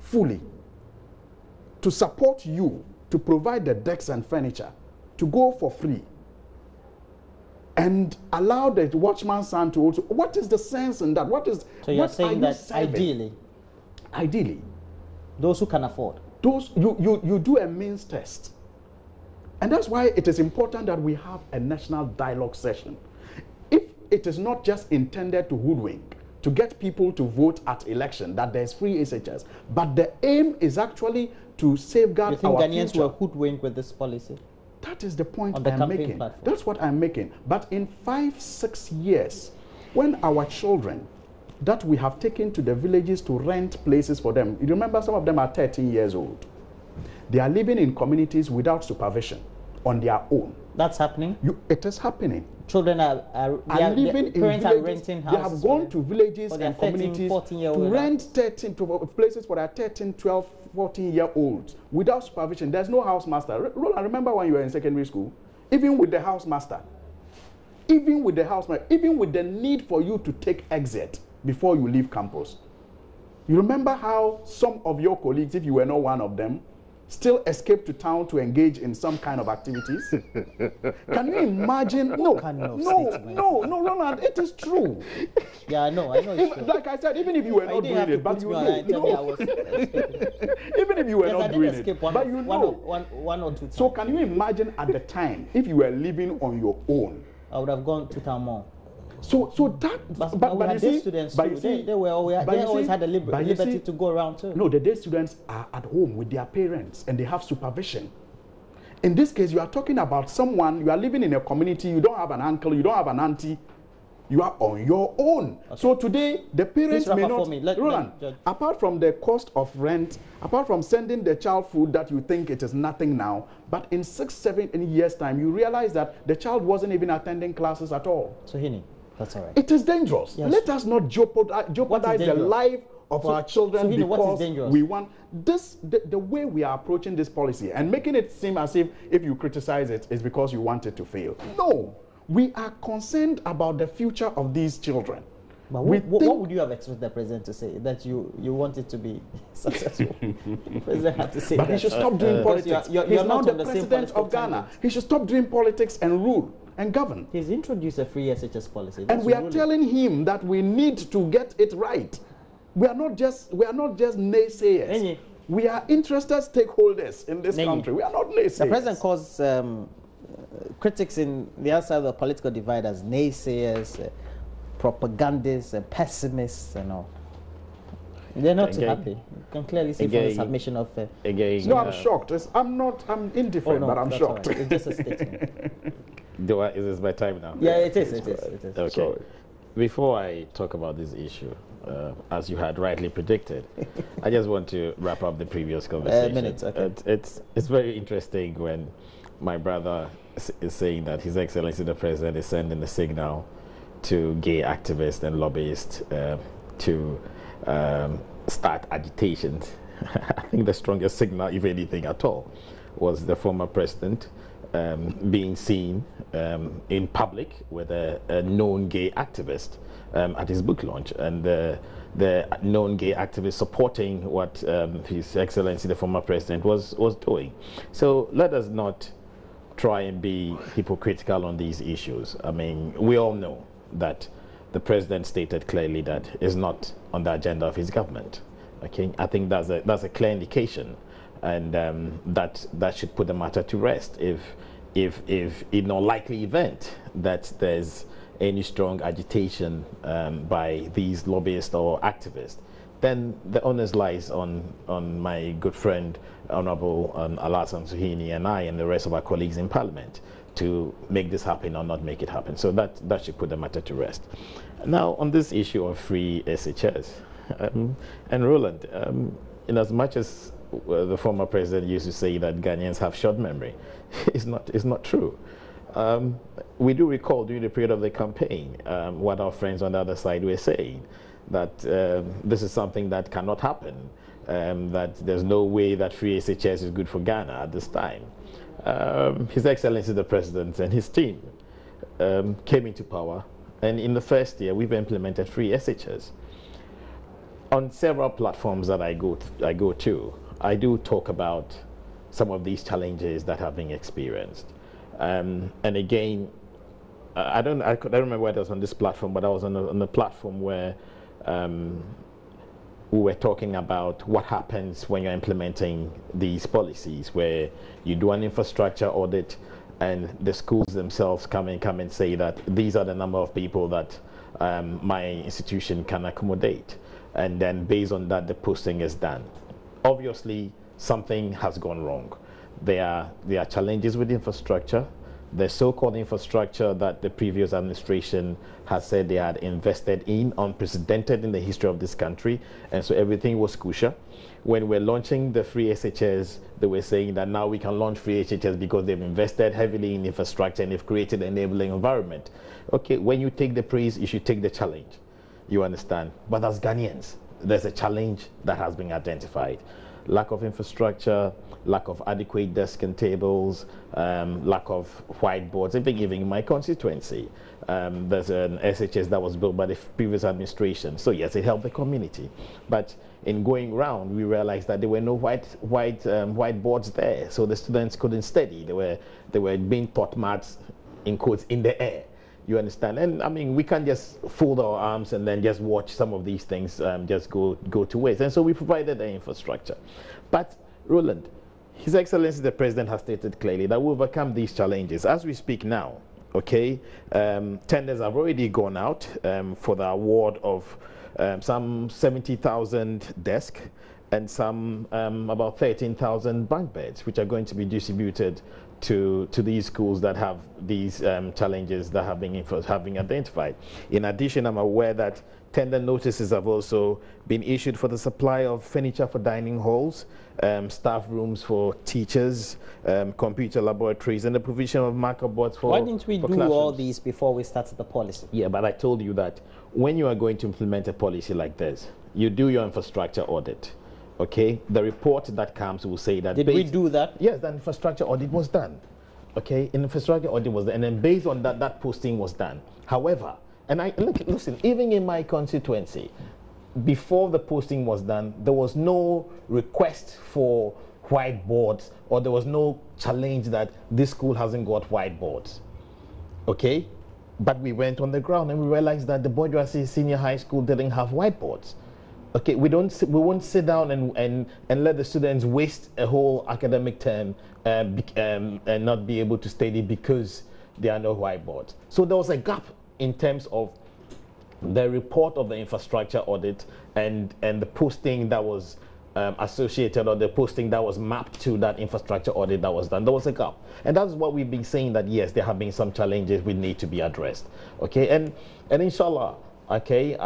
fully to support you to provide the desks and furniture to go for free and allow the watchman's son to also? What is the sense in that? So you're saying that ideally those who can afford, you do a means test. And that's why it is important that we have a national dialogue session. If it is not just intended to hoodwink, to get people to vote at election, that there's free SHS, but the aim is actually to safeguard our future. You think Ghanaians were hoodwinked with this policy? That is the point I'm making. That's what I'm making. But in 5, 6 years, when our children that we have taken to the villages to rent places for them, you remember some of them are 13 years old. They are living in communities without supervision, on their own. That's happening? It is happening. Children are living in parents villages. Are renting houses. They have gone to villages and communities to rent places for their 13, 12, 14-year-olds without supervision. There's no house master. Roland, remember when you were in secondary school? Even with the house master, even with the need for you to take exit before you leave campus. You remember how some of your colleagues, if you were not one of them, still escape to town to engage in some kind of activities? Can you imagine? No, Roland, it is true. Yeah, I know it's true. Like I said, even if you were not doing it, but you know. Even if you were not doing it, but you know. One or two times. So can you imagine at the time, if you were living on your own? I would have gone to town more. So that, but you see, students they always had the liberty to go around too. No, the day students are at home with their parents and they have supervision. In this case, you are talking about someone, you are living in a community, you don't have an uncle, you don't have an auntie, you are on your own. Okay. So today, the parents may not... Roland, apart from the cost of rent, apart from sending the child food that you think it is nothing now, but in 6, 7 years' time, you realize that the child wasn't even attending classes at all. So, Hini, that's all right. It is dangerous. Yes. Let us not jeopardize the life of our children because we want this. The way we are approaching this policy and making it seem as if you criticize it is because you want it to fail. No, we are concerned about the future of these children. But what would you have expected the president to say? That you want it to be successful? The president had to say but that. He should stop doing politics. He's now the president of Ghana. He should stop doing politics and rule and govern. He's introduced a free SHS policy. And we are telling him that we need to get it right. We are not just naysayers. We are interested stakeholders in this country. We are not naysayers. The president calls critics in the other side of the political divide as naysayers, propagandists, and pessimists, and all. They're not too happy. You can clearly see from the submission of. No, I'm shocked. I'm indifferent, but I'm shocked. Right. It's just a statement. Is this my time now? Yeah, it is. It is. Okay. Sorry. Before I talk about this issue, as you had rightly predicted, I just want to wrap up the previous conversation. It's very interesting when my brother is saying that His Excellency the President is sending a signal to gay activists and lobbyists to start agitations. I think the strongest signal, if anything at all, was the former president being seen in public with a known gay activist at his book launch, and the known gay activist supporting what His Excellency the former president was doing. So let us not try and be hypocritical on these issues. I mean, we all know that the president stated clearly that it's not on the agenda of his government. Okay, I think that's a clear indication, and that should put the matter to rest. If in a likely event that there's any strong agitation by these lobbyists or activists, then the onus lies on my good friend Honorable Alassane Suhuyini and I and the rest of our colleagues in Parliament to make this happen or not make it happen. So that should put the matter to rest. Now, on this issue of free SHS, and Roland, in as much as the former president used to say that Ghanaians have short memory, it's not true. We do recall during the period of the campaign what our friends on the other side were saying, that this is something that cannot happen, that there's no way that free SHS is good for Ghana at this time. His Excellency the President and his team came into power, and in the first year we've implemented free SHS. On several platforms that I go to, I do talk about some of these challenges that have been experienced. And again, I don't remember whether it was on this platform, but I was on the platform where we were talking about what happens when you're implementing these policies, where you do an infrastructure audit and the schools themselves come and say that these are the number of people that my institution can accommodate. And then based on that, the posting is done. Obviously, something has gone wrong. There are challenges with infrastructure. The so-called infrastructure that the previous administration has said they had invested in, unprecedented in the history of this country, and so everything was kosher. When we're launching the free SHS, they were saying that now we can launch free SHS because they've invested heavily in infrastructure and they've created an enabling environment. Okay, when you take the praise, you should take the challenge. You understand? But as Ghanaians, there's a challenge that has been identified. Lack of infrastructure, lack of adequate desk and tables, lack of whiteboards, even in my constituency. There's an SHS that was built by the previous administration. So yes, it helped the community. But in going round, we realized that there were no whiteboards there. So the students couldn't study. They were being taught maths, in quotes, in the air. You understand? And I mean, we can't just fold our arms and then just watch some of these things just go to waste. And so we provided the infrastructure. But Roland, His Excellency the President has stated clearly that we'll overcome these challenges. As we speak now, okay, tenders have already gone out for the award of some 70,000 desks and some about 13,000 bank beds, which are going to be distributed to these schools that have these challenges that have been identified. In addition, I'm aware that tender notices have also been issued for the supply of furniture for dining halls, staff rooms for teachers, computer laboratories, and the provision of marker boards for. Why didn't we do classrooms. all these before we started the policy? Yeah, but I told you that when you are going to implement a policy like this, you do your infrastructure audit. Okay, the report that comes will say that. Did we do that? Yes, the infrastructure audit was done. Okay, infrastructure audit was done, and then based on that, that posting was done. However, and listen, even in my constituency, before the posting was done, there was no request for whiteboards, or there was no challenge that this school hasn't got whiteboards. Okay, but we went on the ground and we realized that the Bourgeoisie Senior High School didn't have whiteboards. Okay, we won't sit down and let the students waste a whole academic term and not be able to study because there are no whiteboards. So there was a gap in terms of the report of the infrastructure audit and the posting that was associated, or the posting that was mapped to that infrastructure audit that was done. There was a gap, and that's what we've been saying, that yes, there have been some challenges which need to be addressed. Okay, and inshallah. Okay,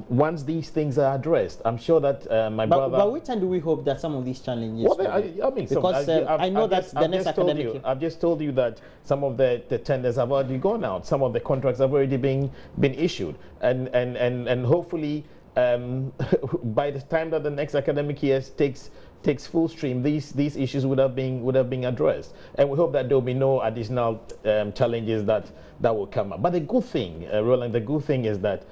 once these things are addressed, I'm sure that my brother. But which time do we hope that some of these challenges? Well, I mean, because I know that the next academic year. I've just told you that some of the tenders have already gone out. Some of the contracts have already been issued, and hopefully by the time that the next academic year takes full stream, these issues would have been addressed, and we hope that there will be no additional challenges that will come up. But the good thing, Roland, the good thing is that.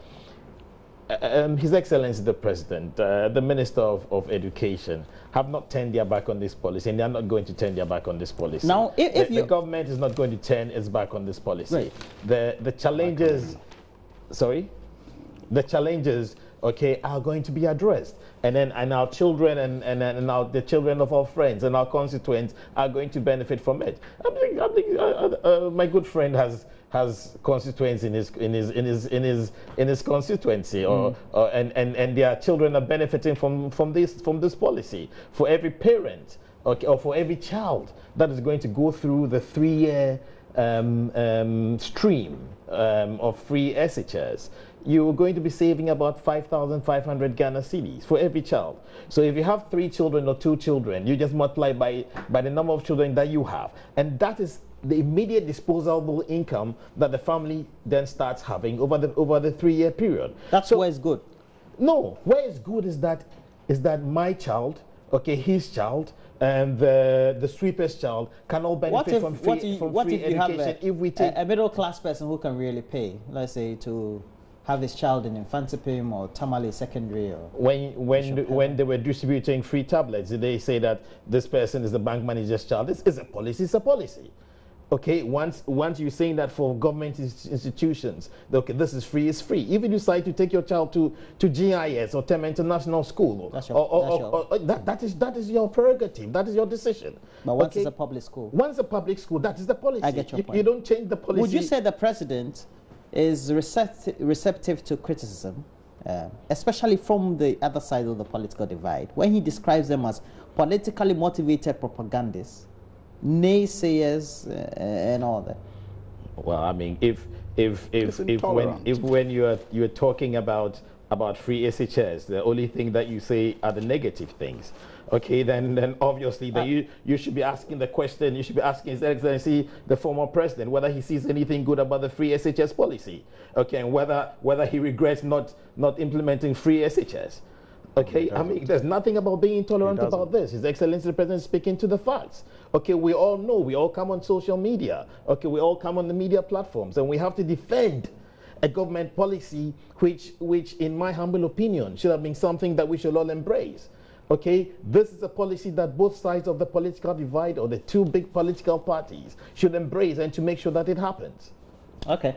His Excellency the President, the Minister of Education, have not turned their back on this policy, and they are not going to turn their back on this policy. Now, if the government is not going to turn its back on this policy. Right. The challenges, the challenges, okay, are going to be addressed, and our children and the children of our friends and our constituents are going to benefit from it. I think my good friend has constituents in his constituency, and their children are benefiting from this policy. For every parent, okay, or for every child that is going to go through the 3-year stream of free SHS, you're going to be saving about 5,500 Ghana cedis for every child. So if you have 3 children or 2 children, you just multiply by the number of children that you have, and that is the immediate disposable income that the family then starts having over the 3-year period. That's where it's good. No, where it's good is that my child, okay, his child, and the sweeper's child can all benefit from free education if we take a middle-class person who can really pay, let's say, to have his child in Infantipim or Tamale Secondary. Or when they were distributing free tablets, they say that this person is the bank manager's child. This is a policy. It's a policy. Okay, once you're saying that for government institutions, okay, this is free, it's free. Even if you decide to take your child to GIS or Tema International School, that is your prerogative, that is your decision. But once it's a public school. Once a public school, that is the policy. I get your point. You don't change the policy. Would you say the president is receptive to criticism, especially from the other side of the political divide, when he describes them as politically motivated propagandists, naysayers, and all that? Well, I mean, if when you're talking about free SHS, the only thing that you say are the negative things, okay, then obviously you should be asking the question. You should be asking His Excellency the former president whether he sees anything good about the free SHS policy, okay, and whether he regrets not implementing free SHS. Okay, I mean, there's nothing about being intolerant about this. His Excellency the President is speaking to the facts. Okay, we all know, we all come on social media. Okay, we all come on the media platforms, and we have to defend a government policy which in my humble opinion, should have been something that we should all embrace. Okay, this is a policy that both sides of the political divide, or the 2 big political parties, should embrace, and to make sure that it happens. Okay.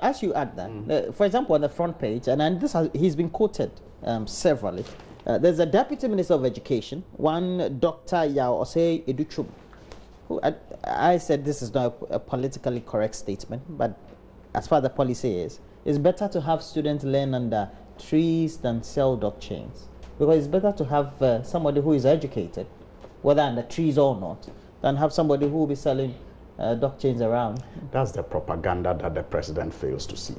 As you add that, for example, on the front page, and he's been quoted severally. There's a Deputy Minister of Education, one Dr. Yao Osei Educhum, who I said this is not a politically correct statement, but as far as the policy is, it's better to have students learn under trees than sell dog chains, because it's better to have somebody who is educated, whether under trees or not, than have somebody who will be selling dog chains around. That's the propaganda that the president fails to see.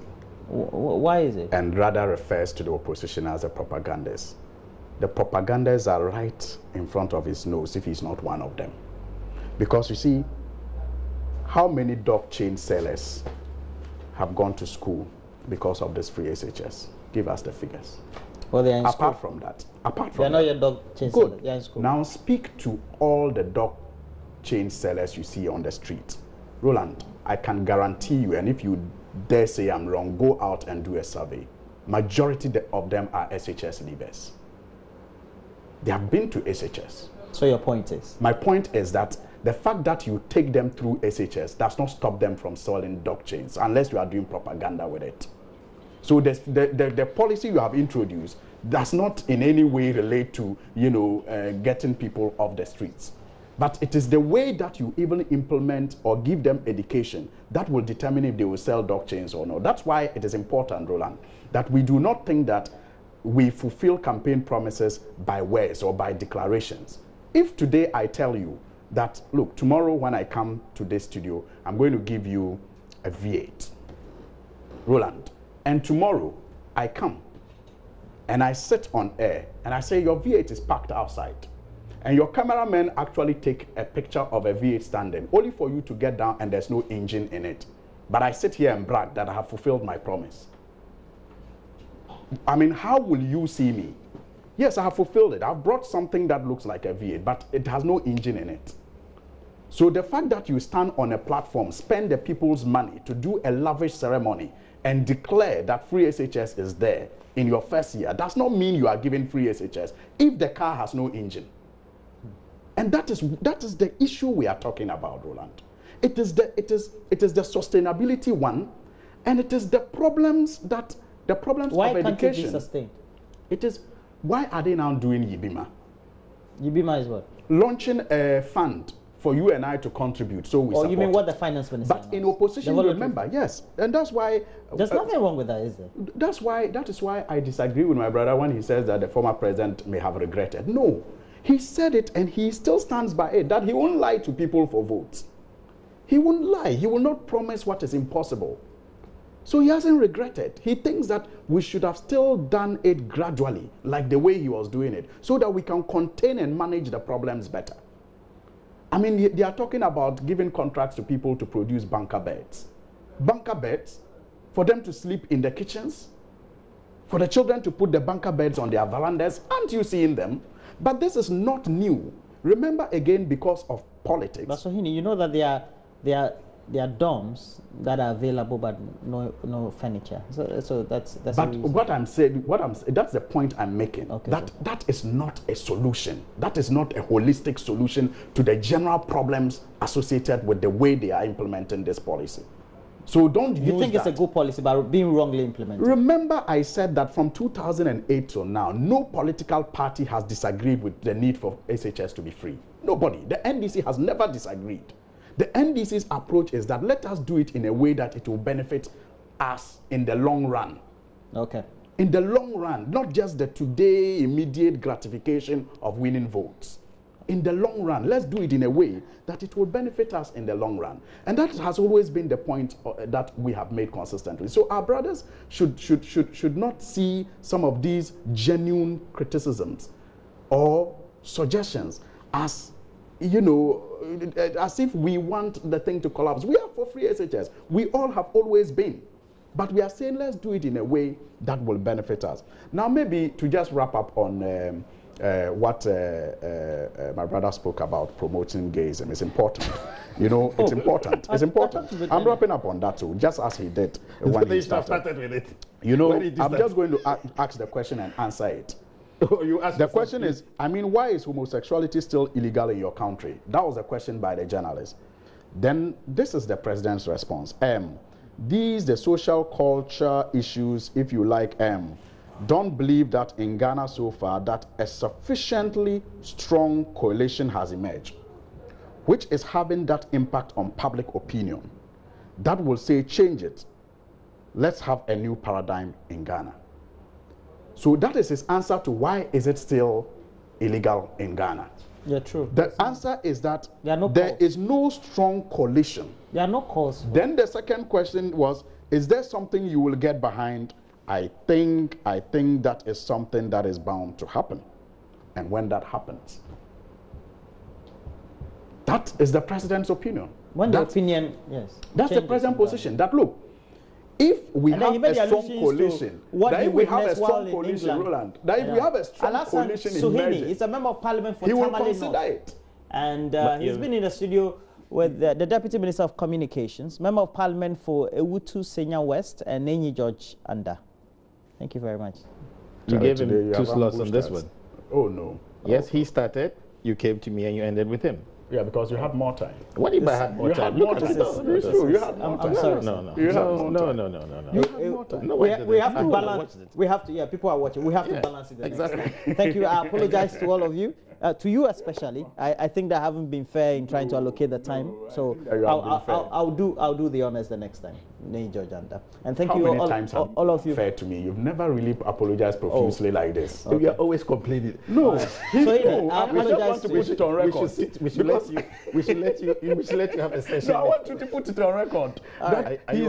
Why is it? And rather refers to the opposition as the propagandists. The propagandists are right in front of his nose if he's not one of them. Because you see, how many dog chain sellers have gone to school because of this free SHS? Give us the figures. Well, they are in apart school. from that, apart from they're not your dog chain good. sellers. They are in school. Now speak to all the dog chain sellers you see on the street. Roland, I can guarantee you, and if you dare say I'm wrong, go out and do a survey. Majority of them are SHS leavers. They have been to SHS. So your point is? My point is that the fact that you take them through SHS does not stop them from selling dog chains unless you are doing propaganda with it. So the policy you have introduced does not in any way relate to, getting people off the streets. But it is the way that you even implement or give them education that will determine if they will sell dog chains or not. That's why it is important, Roland, that we do not think that we fulfill campaign promises by words or by declarations. If today I tell you that, look, tomorrow when I come to this studio, I'm going to give you a V8, Roland, and tomorrow I come and I sit on air and I say your V8 is parked outside, and your cameramen actually take a picture of a V8 standing, only for you to get down and there's no engine in it. But I sit here and brag that I have fulfilled my promise. I mean, how will you see me? Yes, I have fulfilled it. I've brought something that looks like a V8, but it has no engine in it. So the fact that you stand on a platform, spend the people's money to do a lavish ceremony and declare that free SHS is there in your first year does not mean you are giving free SHS if the car has no engine. And that is the issue we are talking about, Roland. It is the sustainability one, and it is the problems of education. Why can't it be sustained? It is, why are they now doing Yibima? Yibima is what? Launching a fund for you and I to contribute, so we support. You mean what the finance minister But in opposition, you remember, yes, and that's why there's nothing wrong with that, is there? That is why I disagree with my brother when he says that the former president may have regretted. No, he said it and he still stands by it, that he won't lie to people for votes. He won't lie. He will not promise what is impossible. So he hasn't regretted. He thinks that we should have still done it gradually, like the way he was doing it, so that we can contain and manage the problems better. I mean, they are talking about giving contracts to people to produce bunker beds. Bunker beds for them to sleep in the kitchens, for the children to put the bunker beds on their verandas. Aren't you seeing them? But this is not new. Remember, again, because of politics. But Sohini, you know that there are dorms that are available, but no furniture. So that's. But what I'm saying, that's the point I'm making. Okay, that is not a solution. That is not a holistic solution to the general problems associated with the way they are implementing this policy. So don't use that. You think it's a good policy, but being wrongly implemented? Remember, I said that from 2008 till now, no political party has disagreed with the need for SHS to be free. Nobody. The NDC has never disagreed. The NDC's approach is that let us do it in a way that it will benefit us in the long run. Okay. In the long run, not just the today immediate gratification of winning votes. In the long run, let's do it in a way that it will benefit us in the long run. And that has always been the point that we have made consistently. So our brothers should not see some of these genuine criticisms or suggestions as, as if we want the thing to collapse. We are for free SHS. We all have always been. But we are saying let's do it in a way that will benefit us. Now, maybe to just wrap up on what my brother spoke about, promoting gayism is important. It's important. It's important. I'm wrapping up on that too, just as he did when he started with it. I'm just going to ask the question and answer it. The question is, why is homosexuality still illegal in your country? That was a question by the journalist. Then this is the president's response. The social culture issues, if you like, don't believe that in Ghana so far that a sufficiently strong coalition has emerged, which is having that impact on public opinion. That will say, change it. Let's have a new paradigm in Ghana. So that is his answer to why is it still illegal in Ghana. Yeah, true. The answer is that no there calls. is no strong coalition. There are no calls. Then the second question was, is there something you will get behind? I think that is something that is bound to happen. And when that happens, that is the president's opinion. When the opinion, yes. That's the president's position. That look, if we have a strong coalition, that if we have a strong coalition, Roland, that if we have a strong coalition in Nigeria, he's a member of parliament for he will Tamale consider North. it. And he's been in the studio with the Deputy Minister of Communications, Member of Parliament for Ewutu Senya West, and Nenyi George Anda. Thank you very much. You gave him 2 slots on this one. Oh, no. Yes, he started, you came to me, and you ended with him. Yeah, because you had more time. What if I had more time? You had more time. I'm sorry. No. You had No. You had more time. No, we have to balance. We have to. Yeah, people are watching. We have to balance it. Exactly. Thank you. I apologize to all of you, to you especially. I think that I haven't been fair in trying to allocate the time. So I'll do the honors the next time. Nenyi George Anda. And thank you all of you. Fair to me. You've never really apologized profusely like this. Okay. We are always complaining. No. I apologize to put it on record. We should let you have a session. No, I want you to put it on record. And he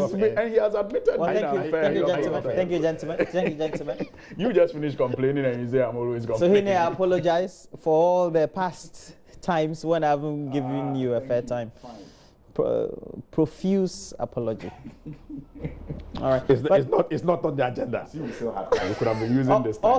has admitted. Thank you, gentlemen. You just finished complaining and you say I'm always complaining. So I apologize for all the past times when I haven't given you a fair time. Profuse apology. All right. It's not on the agenda. We could have been using this time.